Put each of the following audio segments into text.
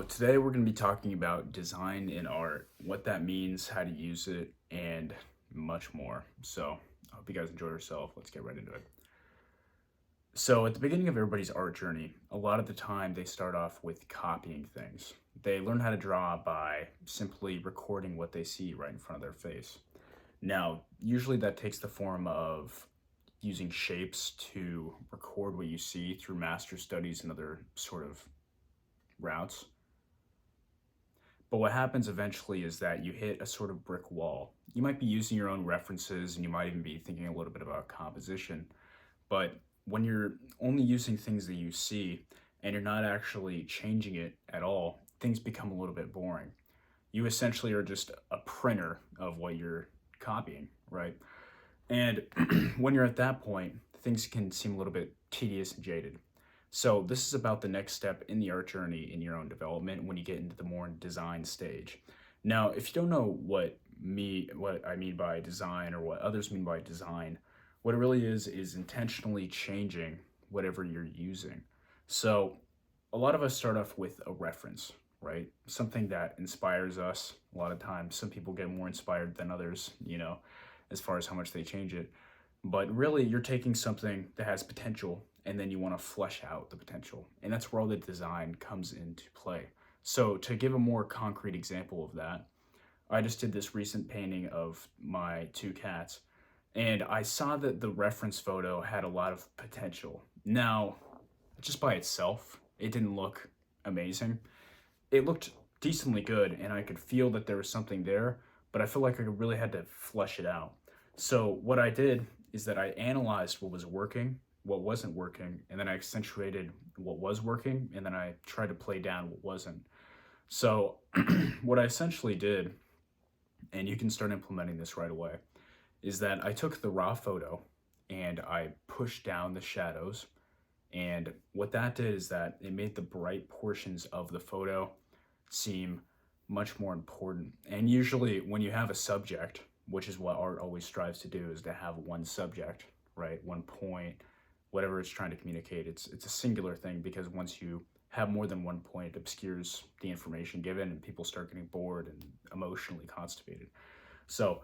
So today we're going to be talking about design in art, what that means, how to use it, and much more. So I hope you guys enjoy yourself. Let's get right into it. So at the beginning of everybody's art journey, a lot of the time they start off with copying things. They learn how to draw by simply recording what they see right in front of their face. Now, usually that takes the form of using shapes to record what you see through master studies and other sort of routes. But what happens eventually is that you hit a sort of brick wall. You might be using your own references and you might even be thinking a little bit about composition. But when you're only using things that you see and you're not actually changing it at all, things become a little bit boring. You essentially are just a printer of what you're copying, right? And when you're at that point, things can seem a little bit tedious and jaded. So this is about the next step in the art journey in your own development when you get into the more design stage. Now, if you don't know what I mean by design or what others mean by design, what it really is intentionally changing whatever you're using. So a lot of us start off with a reference, right? Something that inspires us. A lot of times, some people get more inspired than others, as far as how much they change it. But really, you're taking something that has potential and then you want to flesh out the potential. And that's where all the design comes into play. So to give a more concrete example of that, I just did this recent painting of my two cats and I saw that the reference photo had a lot of potential. Now, just by itself, it didn't look amazing. It looked decently good and I could feel that there was something there, but I feel like I really had to flesh it out. So what I did is that I analyzed what was working, what wasn't working, and then I accentuated what was working, and then I tried to play down what wasn't. So what I essentially did, and you can start implementing this right away, is that I took the raw photo and I pushed down the shadows. And what that did is that it made the bright portions of the photo seem much more important. And usually when you have a subject, which is what art always strives to do, is to have one subject, right? One point, whatever it's trying to communicate. It's a singular thing because once you have more than one point, it obscures the information given and people start getting bored and emotionally constipated. So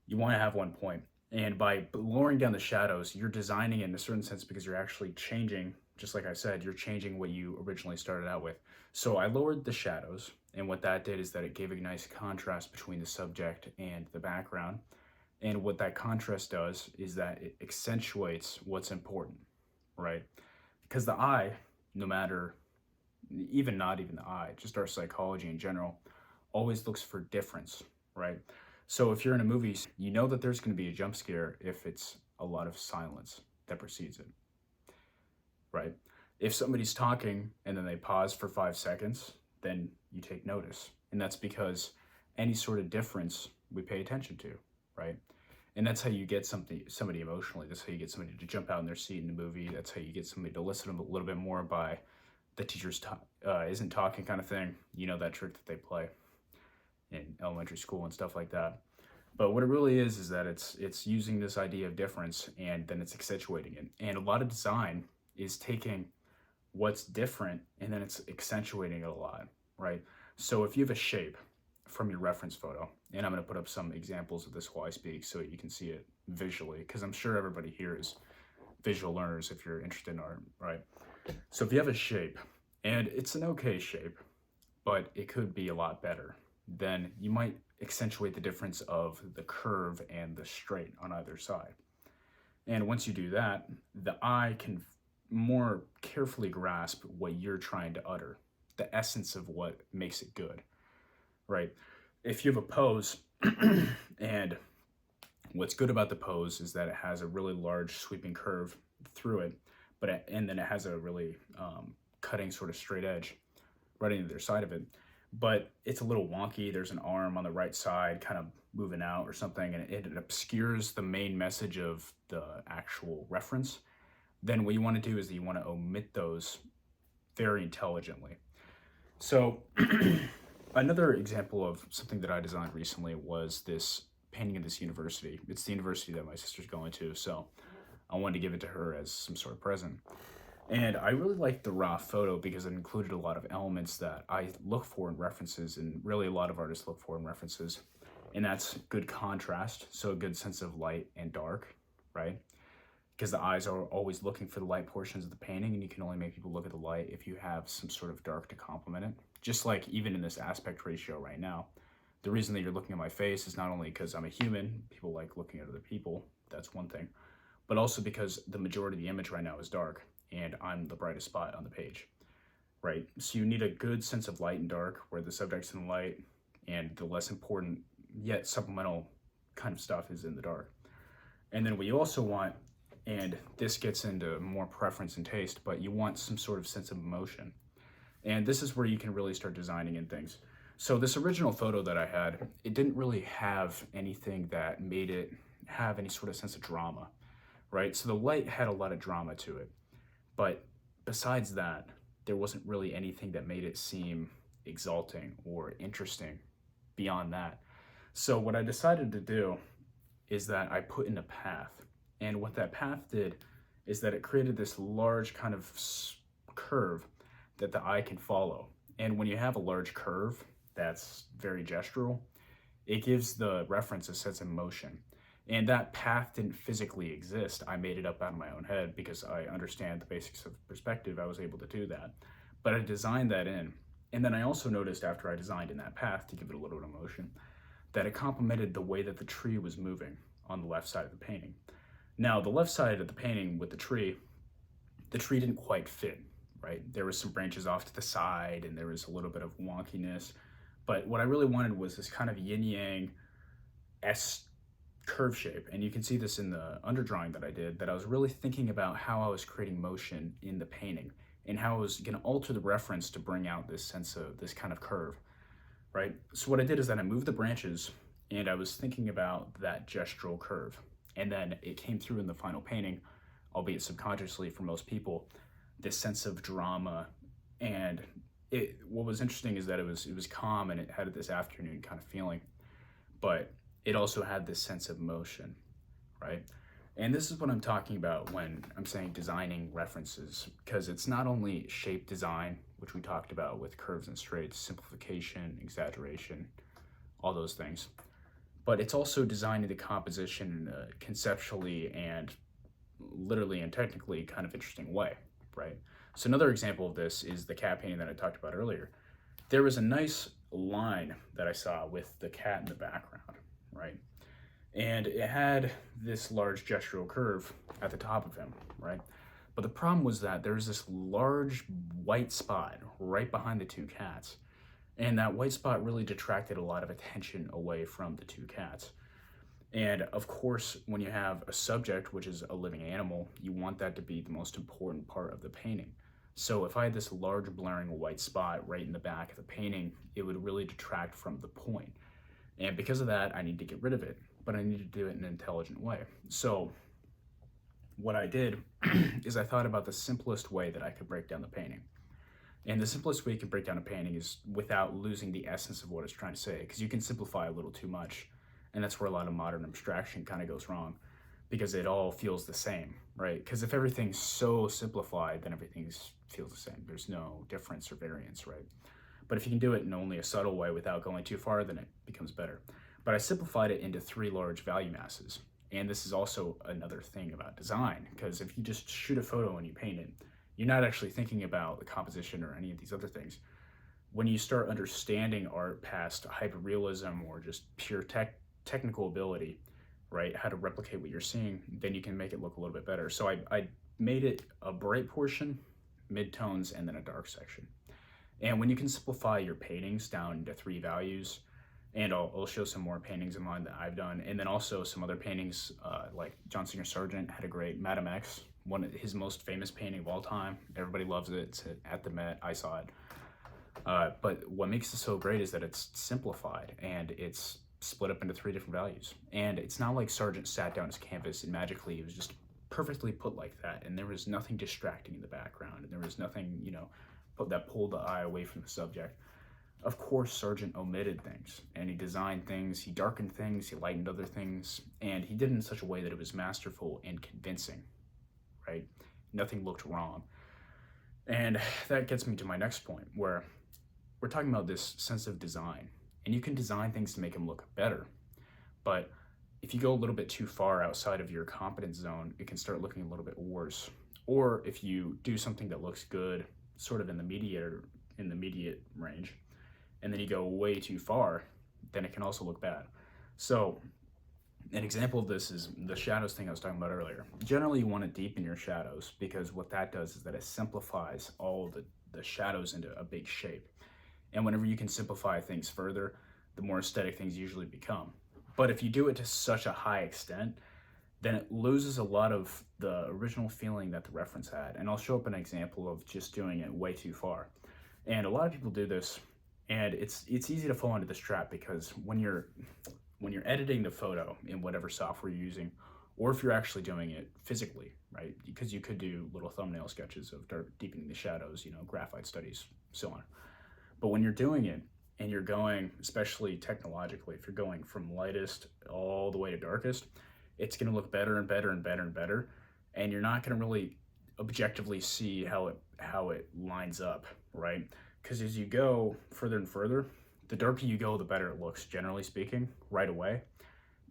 you want to have one point. And by lowering down the shadows, you're designing it in a certain sense because you're actually changing, just like I said, you're changing what you originally started out with. So I lowered the shadows, and what that did is that it gave a nice contrast between the subject and the background. And what that contrast does is that it accentuates what's important, right? Because the eye, no matter, not even the eye, just our psychology in general, always looks for difference, right? So if you're in a movie, you know that there's going to be a jump scare if it's a lot of silence that precedes it, right? If somebody's talking and then they pause for 5 seconds, then you take notice. And that's because any sort of difference we pay attention to, right? And that's how you get somebody emotionally. That's how you get somebody to jump out in their seat in the movie. That's how you get somebody to listen a little bit more by the teacher's isn't talking kind of thing. You know, that trick that they play in elementary school and stuff like that. But what it really is that it's using this idea of difference and then it's accentuating it. And a lot of design is taking what's different and then it's accentuating it a lot, right? So if you have a shape from your reference photo, and I'm going to put up some examples of this while I speak so you can see it visually, because I'm sure everybody here is visual learners if you're interested in art, right? So if you have a shape and it's an okay shape, but it could be a lot better, then you might accentuate the difference of the curve and the straight on either side. And once you do that, the eye can more carefully grasp what you're trying to utter, the essence of what makes it good, right? If you have a pose, and what's good about the pose is that it has a really large sweeping curve through it, and then it has a really cutting sort of straight edge right into the side of it. But it's a little wonky. There's an arm on the right side kind of moving out or something, and it obscures the main message of the actual reference. Then what you want to do is that you want to omit those very intelligently. So another example of something that I designed recently was this painting of this university. It's the university that my sister's going to, so I wanted to give it to her as some sort of present. And I really liked the raw photo because it included a lot of elements that I look for in references, and really a lot of artists look for in references. And that's good contrast, so a good sense of light and dark, right? Because the eyes are always looking for the light portions of the painting, and you can only make people look at the light if you have some sort of dark to complement it. Just like even in this aspect ratio right now, the reason that you're looking at my face is not only because I'm a human, people like looking at other people, that's one thing, but also because the majority of the image right now is dark, and I'm the brightest spot on the page, right? So you need a good sense of light and dark where the subject's in the light, and the less important yet supplemental kind of stuff is in the dark. And then what you also want, and this gets into more preference and taste, but you want some sort of sense of emotion. And this is where you can really start designing in things. So this original photo that I had, it didn't really have anything that made it have any sort of sense of drama, right? So the light had a lot of drama to it. But besides that, there wasn't really anything that made it seem exalting or interesting beyond that. So what I decided to do is that I put in a path. And what that path did is that it created this large kind of curve that the eye can follow. And when you have a large curve that's very gestural, it gives the reference a sense of motion. And that path didn't physically exist. I made it up out of my own head because I understand the basics of perspective. I was able to do that. But I designed that in. And then I also noticed after I designed in that path to give it a little bit of motion, that it complemented the way that the tree was moving on the left side of the painting. Now, the left side of the painting with the tree didn't quite fit, right? There was some branches off to the side and there was a little bit of wonkiness. But what I really wanted was this kind of yin-yang S curve shape. And you can see this in the underdrawing that I did, that I was really thinking about how I was creating motion in the painting and how I was going to alter the reference to bring out this sense of this kind of curve, right? So what I did is that I moved the branches and I was thinking about that gestural curve. And then it came through in the final painting, albeit subconsciously for most people, this sense of drama. And what was interesting is that it was calm and it had this afternoon kind of feeling, but it also had this sense of motion, right? And this is what I'm talking about when I'm saying designing references, because it's not only shape design, which we talked about with curves and straights, simplification, exaggeration, all those things, but it's also designing the composition in a conceptually and literally and technically kind of interesting way, right? So another example of this is the cat painting that I talked about earlier. There was a nice line that I saw with the cat in the background, right? And it had this large gestural curve at the top of him, right? But the problem was that there was this large white spot right behind the two cats. And that white spot really detracted a lot of attention away from the two cats. And of course, when you have a subject, which is a living animal, you want that to be the most important part of the painting. So if I had this large blaring white spot right in the back of the painting, it would really detract from the point. And because of that, I need to get rid of it, but I need to do it in an intelligent way. So what I did is I thought about the simplest way that I could break down the painting. And the simplest way you can break down a painting is without losing the essence of what it's trying to say, because you can simplify a little too much. And that's where a lot of modern abstraction kind of goes wrong, because it all feels the same, right? Because if everything's so simplified, then everything feels the same. There's no difference or variance, right? But if you can do it in only a subtle way without going too far, then it becomes better. But I simplified it into 3 large value masses. And this is also another thing about design, because if you just shoot a photo and you paint it, you're not actually thinking about the composition or any of these other things. When you start understanding art past hyperrealism or just pure technical ability, right, how to replicate what you're seeing, then you can make it look a little bit better. So I made it a bright portion, midtones, and then a dark section. And when you can simplify your paintings down into 3 values, and I'll show some more paintings of mine that I've done, and then also some other paintings like John Singer Sargent had a great Madame X, one of his most famous painting of all time. Everybody loves it. It's at the Met. I saw it. But what makes it so great is that it's simplified and it's split up into 3 different values. And it's not like Sargent sat down his canvas and magically it was just perfectly put like that. And there was nothing distracting in the background. And there was nothing, that pulled the eye away from the subject. Of course, Sargent omitted things and he designed things, he darkened things, he lightened other things, and he did it in such a way that it was masterful and convincing, right? Nothing looked wrong. And that gets me to my next point, where we're talking about this sense of design. And you can design things to make them look better. But if you go a little bit too far outside of your competence zone, it can start looking a little bit worse. Or if you do something that looks good, sort of in the immediate range, and then you go way too far, then it can also look bad. So an example of this is the shadows thing I was talking about earlier. Generally, you want to deepen your shadows because what that does is that it simplifies all of the shadows into a big shape. And whenever you can simplify things further, the more aesthetic things usually become. But if you do it to such a high extent, then it loses a lot of the original feeling that the reference had. And I'll show up an example of just doing it way too far. And a lot of people do this, and it's easy to fall into this trap because when you're editing the photo in whatever software you're using, or if you're actually doing it physically, right? Because you could do little thumbnail sketches of deepening the shadows, graphite studies, so on. But when you're doing it and you're going, especially technologically, if you're going from lightest all the way to darkest, it's going to look better and better and better and better. And you're not going to really objectively see how it lines up, right? Because as you go further and further, the darker you go, the better it looks, generally speaking, right away.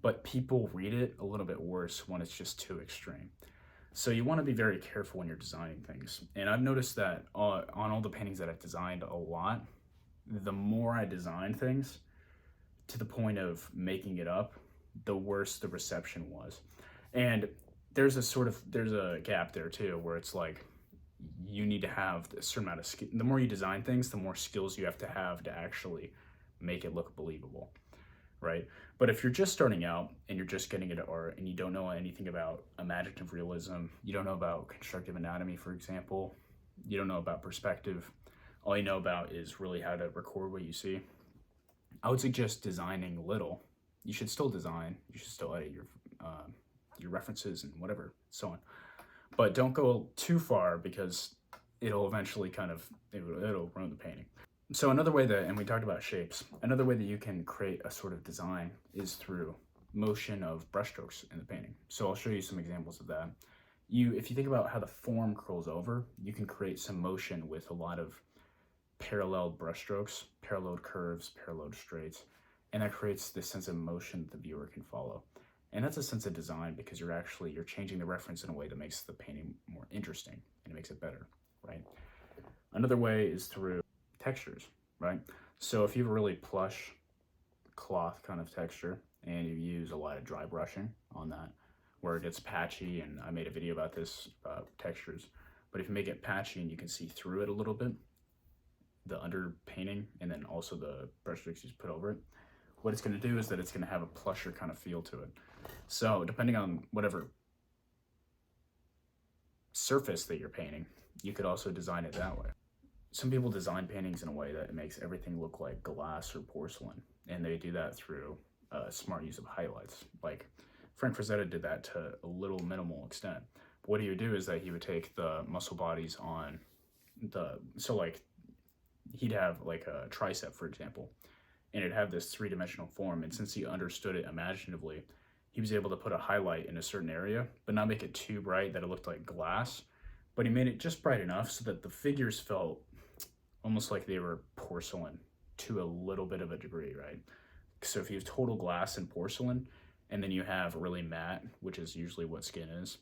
But people read it a little bit worse when it's just too extreme. So you want to be very careful when you're designing things. And I've noticed that on all the paintings that I've designed a lot, the more I design things to the point of making it up, the worse the reception was. And there's a gap there too, where it's like you need to have a certain amount of skill. The more you design things, the more skills you have to actually make it look believable, right? But if you're just starting out and you're just getting into art and you don't know anything about imaginative realism, you don't know about constructive anatomy, for example, you don't know about perspective, all you know about is really how to record what you see, I would suggest designing little. You should still design, you should still edit your references and whatever, so on. But don't go too far because it'll eventually it'll ruin the painting. So another way that, and we talked about shapes, another way that you can create a sort of design is through motion of brushstrokes in the painting. So I'll show you some examples of that. If you think about how the form curls over, you can create some motion with a lot of parallel brushstrokes, paralleled curves, paralleled straights, and that creates this sense of motion that the viewer can follow. And that's a sense of design because you're changing the reference in a way that makes the painting more interesting and it makes it better, right? Another way is through textures, right? So if you have a really plush cloth kind of texture and you use a lot of dry brushing on that, where it gets patchy, and I made a video about this, textures, but if you make it patchy and you can see through it a little bit, the underpainting and then also the brush strokes you put over it, what it's going to do is that it's going to have a plusher kind of feel to it. So depending on whatever surface that you're painting, you could also design it that way. Some people design paintings in a way that it makes everything look like glass or porcelain, and they do that through smart use of highlights. Like Frank Frazetta did that to a little minimal extent. But what he would do is that he would take the muscle bodies on he'd have like a tricep, for example, and it'd have this three-dimensional form, and since he understood it imaginatively, he was able to put a highlight in a certain area, but not make it too bright that it looked like glass, but he made it just bright enough so that the figures felt almost like they were porcelain to a little bit of a degree, right? So if you have total glass and porcelain, and then you have really matte, which is usually what skin is,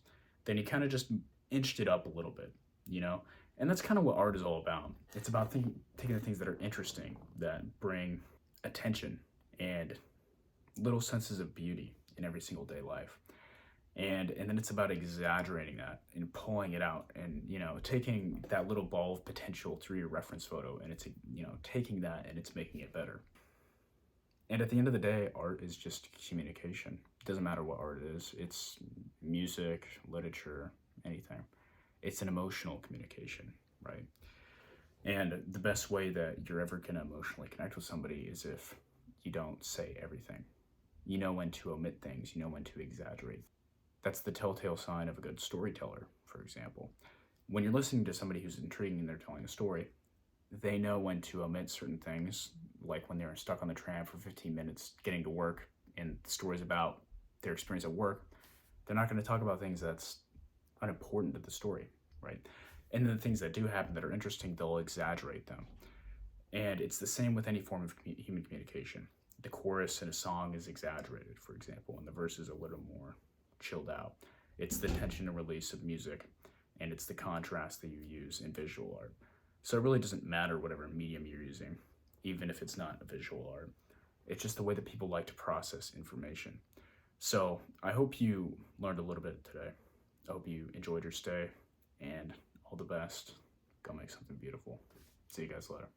then you kind of just inched it up a little bit, And that's kind of what art is all about. It's about taking the things that are interesting, that bring attention and little senses of beauty in every single day life. And then it's about exaggerating that and pulling it out and, taking that little ball of potential through your reference photo, and it's, taking that and it's making it better. And at the end of the day, art is just communication. It doesn't matter what art it is. It's music, literature, anything. It's an emotional communication, right? And the best way that you're ever going to emotionally connect with somebody is if you don't say everything. You know when to omit things. You know when to exaggerate. That's the telltale sign of a good storyteller, for example. When you're listening to somebody who's intriguing and they're telling a story, they know when to omit certain things, like when they're stuck on the tram for 15 minutes getting to work and the story's about their experience at work. They're not going to talk about things that's unimportant to the story, right? And then the things that do happen that are interesting, they'll exaggerate them. And it's the same with any form of human communication. The chorus in a song is exaggerated, for example, and the verse is a little more chilled out. It's the tension and release of music, and it's the contrast that you use in visual art. So it really doesn't matter whatever medium you're using, even if it's not a visual art. It's just the way that people like to process information. So I hope you learned a little bit today. I hope you enjoyed your stay, and all the best. Go make something beautiful. See you guys later.